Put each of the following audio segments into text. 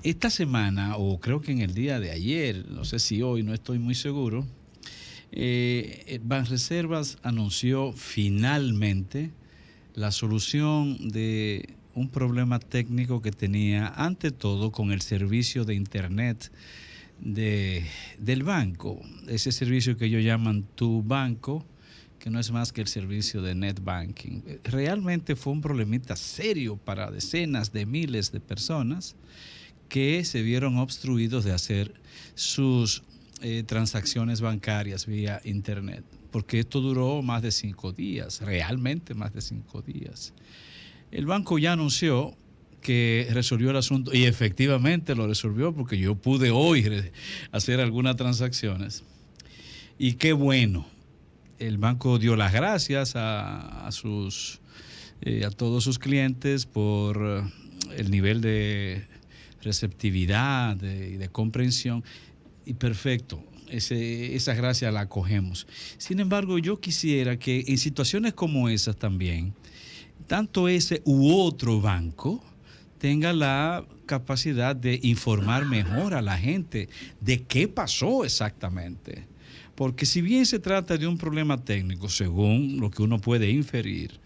Esta semana, o creo que en el día de ayer, no sé si hoy, no estoy muy seguro, Banreservas anunció finalmente la solución de un problema técnico que tenía, ante todo, con el servicio de Internet del banco. Ese servicio que ellos llaman Tu Banco, que no es más que el servicio de net banking. Realmente fue un problemita serio para decenas de miles de personas que se vieron obstruidos de hacer sus transacciones bancarias vía Internet, porque esto duró más de 5 días, realmente más de 5 días. El banco ya anunció que resolvió el asunto y efectivamente lo resolvió, porque yo pude hoy hacer algunas transacciones. Y qué bueno, el banco dio las gracias a todos sus clientes por el nivel de receptividad y de comprensión, y perfecto, esa gracia la acogemos. Sin embargo, yo quisiera que en situaciones como esas también, tanto ese u otro banco tenga la capacidad de informar mejor a la gente de qué pasó exactamente. Porque si bien se trata de un problema técnico, según lo que uno puede inferir,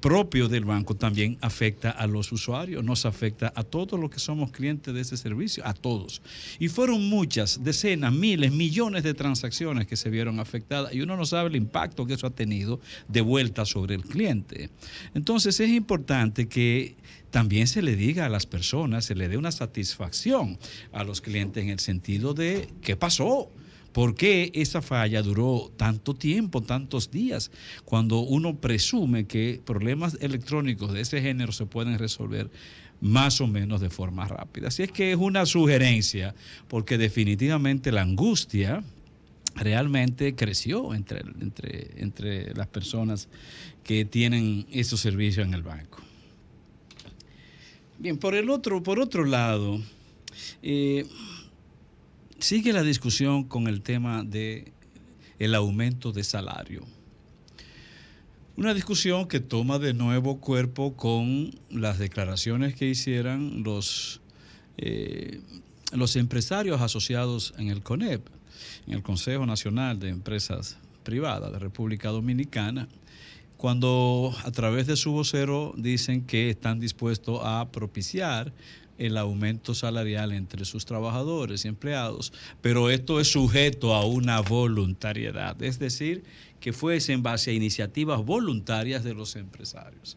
propio del banco, también afecta a los usuarios, nos afecta a todos los que somos clientes de ese servicio, a todos. Y fueron muchas, decenas, miles, millones de transacciones que se vieron afectadas, y uno no sabe el impacto que eso ha tenido de vuelta sobre el cliente. Entonces es importante que también se le diga a las personas, se le dé una satisfacción a los clientes en el sentido de qué pasó. ¿Por qué esa falla duró tanto tiempo, tantos días, cuando uno presume que problemas electrónicos de ese género se pueden resolver más o menos de forma rápida? Así es que es una sugerencia, porque definitivamente la angustia realmente creció entre las personas que tienen esos servicios en el banco. Bien, por otro lado, sigue la discusión con el tema de el aumento de salario. Una discusión que toma de nuevo cuerpo con las declaraciones que hicieran los empresarios asociados en el CONEP, en el Consejo Nacional de Empresas Privadas de República Dominicana, cuando a través de su vocero dicen que están dispuestos a propiciar el aumento salarial entre sus trabajadores y empleados, pero esto es sujeto a una voluntariedad, es decir, que fuese en base a iniciativas voluntarias de los empresarios.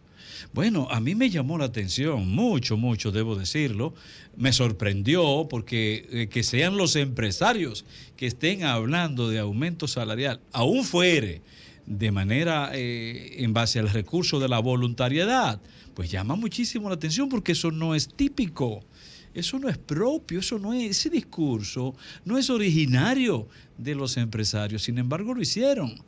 Bueno, a mí me llamó la atención, mucho, debo decirlo, me sorprendió porque que sean los empresarios que estén hablando de aumento salarial, aún fuere de manera en base al recurso de la voluntariedad, pues llama muchísimo la atención, porque eso no es típico, eso no es propio, ese discurso no es originario de los empresarios. Sin embargo, lo hicieron,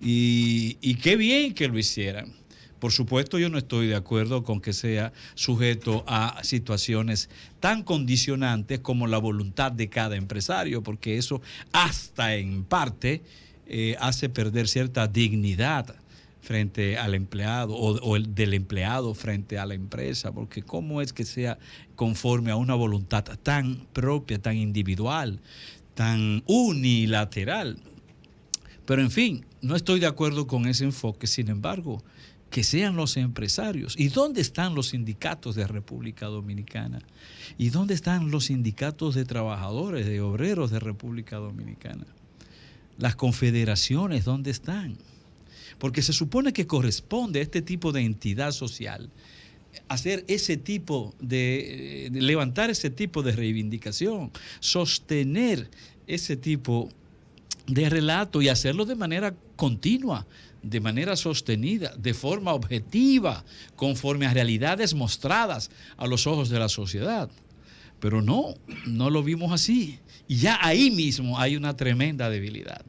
y qué bien que lo hicieran. Por supuesto, yo no estoy de acuerdo con que sea sujeto a situaciones tan condicionantes como la voluntad de cada empresario, porque eso hasta en parte hace perder cierta dignidad frente al empleado, o el del empleado frente a la empresa, porque cómo es que sea conforme a una voluntad tan propia, tan individual, tan unilateral. Pero en fin, no estoy de acuerdo con ese enfoque. Sin embargo, que sean los empresarios. ¿Y dónde están los sindicatos de República Dominicana? ¿Y dónde están los sindicatos de trabajadores, de obreros de República Dominicana? Las confederaciones, ¿dónde están? Porque se supone que corresponde a este tipo de entidad social hacer ese tipo de levantar ese tipo de reivindicación, sostener ese tipo de relato y hacerlo de manera continua, de manera sostenida, de forma objetiva, conforme a realidades mostradas a los ojos de la sociedad. Pero no lo vimos así. Y ya ahí mismo hay una tremenda debilidad.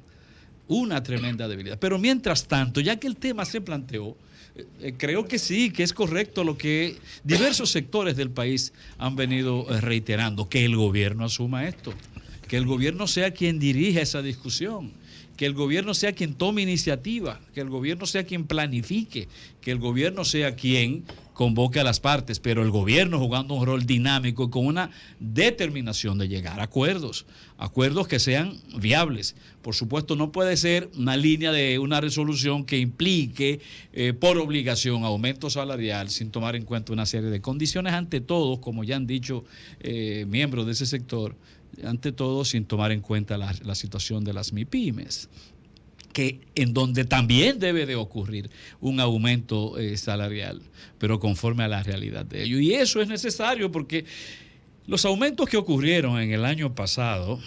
Pero mientras tanto, ya que el tema se planteó, creo que sí, que es correcto lo que diversos sectores del país han venido reiterando, que el gobierno asuma esto, que el gobierno sea quien dirija esa discusión, que el gobierno sea quien tome iniciativa, que el gobierno sea quien planifique, que el gobierno sea quien convoque a las partes, pero el gobierno jugando un rol dinámico y con una determinación de llegar a acuerdos que sean viables. Por supuesto, no puede ser una línea de una resolución que implique por obligación aumento salarial sin tomar en cuenta una serie de condiciones, ante todo, como ya han dicho miembros de ese sector, ante todo sin tomar en cuenta la situación de las MIPYMES, en donde también debe de ocurrir un aumento salarial, pero conforme a la realidad de ello. Y eso es necesario porque los aumentos que ocurrieron en el año pasado,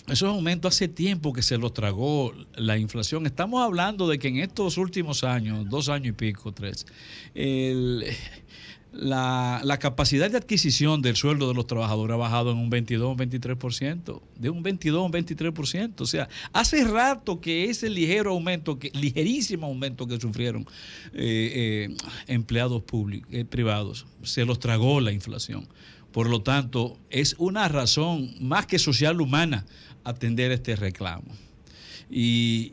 esos aumentos hace tiempo que se los tragó la inflación. Estamos hablando de que en estos últimos años, 2 años y pico, 3, la capacidad de adquisición del sueldo de los trabajadores ha bajado en un 22 o un 23%, de un 22 a un 23%. O sea, hace rato que ese ligero aumento, ligerísimo aumento que sufrieron empleados públicos, privados, se los tragó la inflación. Por lo tanto, es una razón más que social humana atender este reclamo. Y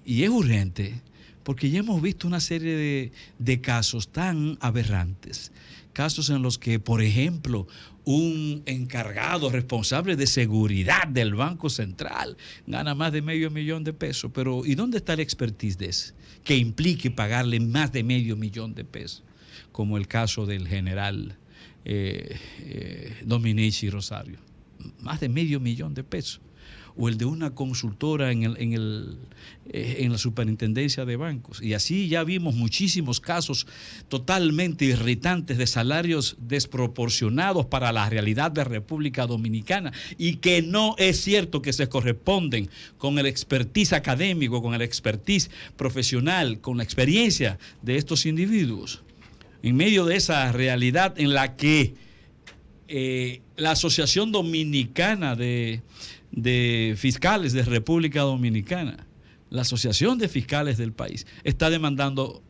es urgente, porque ya hemos visto una serie de casos tan aberrantes, casos en los que, por ejemplo, un encargado responsable de seguridad del Banco Central gana más de $500,000 pero ¿y dónde está el expertise de ese? Que implique pagarle más de $500,000, como el caso del general Dominici Rosario, más de $500,000. O el de una consultora en la superintendencia de bancos. Y así ya vimos muchísimos casos totalmente irritantes de salarios desproporcionados para la realidad de República Dominicana y que no es cierto que se corresponden con el expertise académico, con el expertise profesional, con la experiencia de estos individuos. En medio de esa realidad en la que la Asociación Dominicana de Fiscales de República Dominicana, la Asociación de Fiscales del país, está demandando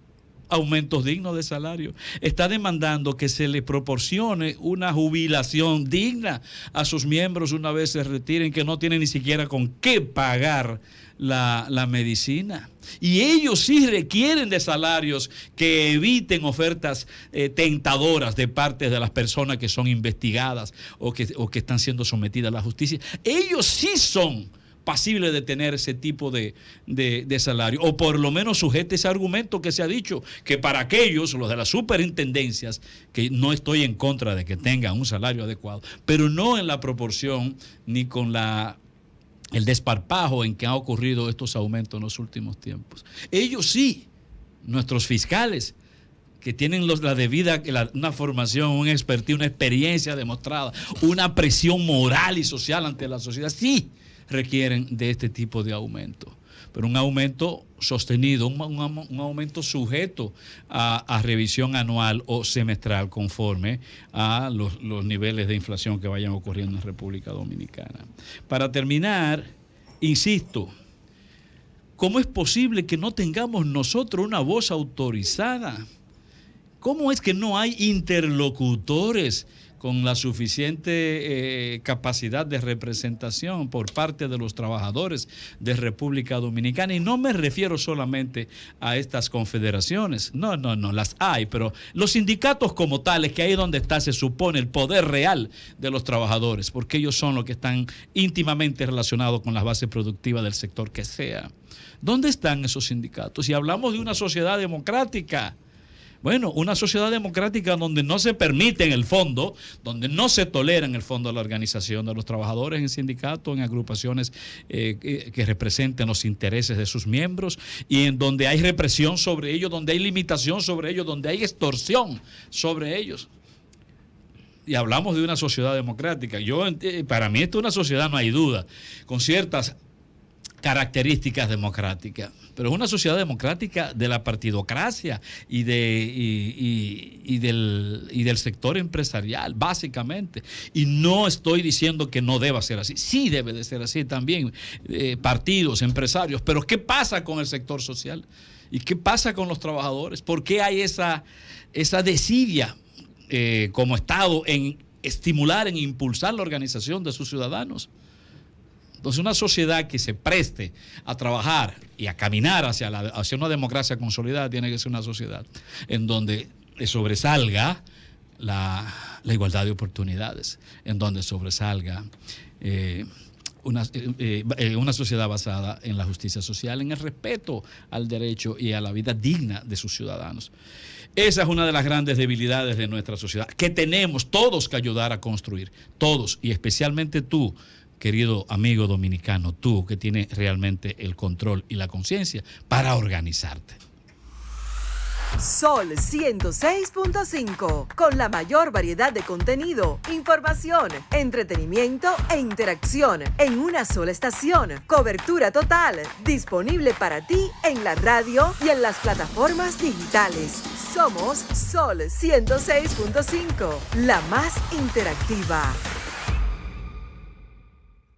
aumentos dignos de salario, está demandando que se le proporcione una jubilación digna a sus miembros una vez se retiren, que no tienen ni siquiera con qué pagar la medicina. Y ellos sí requieren de salarios que eviten ofertas tentadoras de parte de las personas que son investigadas o que están siendo sometidas a la justicia. Ellos sí son pasibles de tener ese tipo de salario, o por lo menos sujete ese argumento que se ha dicho, que para aquellos, los de las superintendencias, que no estoy en contra de que tengan un salario adecuado, pero no en la proporción ni con el desparpajo en que han ocurrido estos aumentos en los últimos tiempos. Ellos sí, nuestros fiscales, que tienen la debida, una formación, un expertise, una experiencia demostrada, una presión moral y social ante la sociedad, sí requieren de este tipo de aumento. Pero un aumento sostenido, un aumento sujeto a revisión anual o semestral conforme a los niveles de inflación que vayan ocurriendo en República Dominicana. Para terminar, insisto, ¿cómo es posible que no tengamos nosotros una voz autorizada? ¿Cómo es que no hay interlocutores con la suficiente capacidad de representación por parte de los trabajadores de República Dominicana? Y no me refiero solamente a estas confederaciones, no, las hay, pero los sindicatos como tales, que ahí es donde está, se supone, el poder real de los trabajadores, porque ellos son los que están íntimamente relacionados con las bases productivas del sector que sea. ¿Dónde están esos sindicatos? Si hablamos de una sociedad democrática, bueno, una sociedad democrática donde no se permite en el fondo, donde no se tolera en el fondo la organización de los trabajadores en sindicatos, en agrupaciones que representen los intereses de sus miembros, y en donde hay represión sobre ellos, donde hay limitación sobre ellos, donde hay extorsión sobre ellos. Y hablamos de una sociedad democrática. Para mí esto es una sociedad, no hay duda, con ciertas características democráticas, pero es una sociedad democrática de la partidocracia y del sector empresarial, básicamente. Y no estoy diciendo que no deba ser así, sí debe de ser así también, partidos, empresarios, pero ¿qué pasa con el sector social? ¿Y qué pasa con los trabajadores? ¿Por qué hay esa desidia como Estado en estimular, en impulsar la organización de sus ciudadanos? Entonces, una sociedad que se preste a trabajar y a caminar hacia una democracia consolidada tiene que ser una sociedad en donde sobresalga la igualdad de oportunidades, en donde sobresalga una sociedad basada en la justicia social, en el respeto al derecho y a la vida digna de sus ciudadanos. Esa es una de las grandes debilidades de nuestra sociedad, que tenemos todos que ayudar a construir, todos, y especialmente tú, querido amigo dominicano, tú que tienes realmente el control y la conciencia para organizarte. Sol 106.5, con la mayor variedad de contenido, información, entretenimiento e interacción en una sola estación. Cobertura total, disponible para ti en la radio y en las plataformas digitales. Somos Sol 106.5, la más interactiva.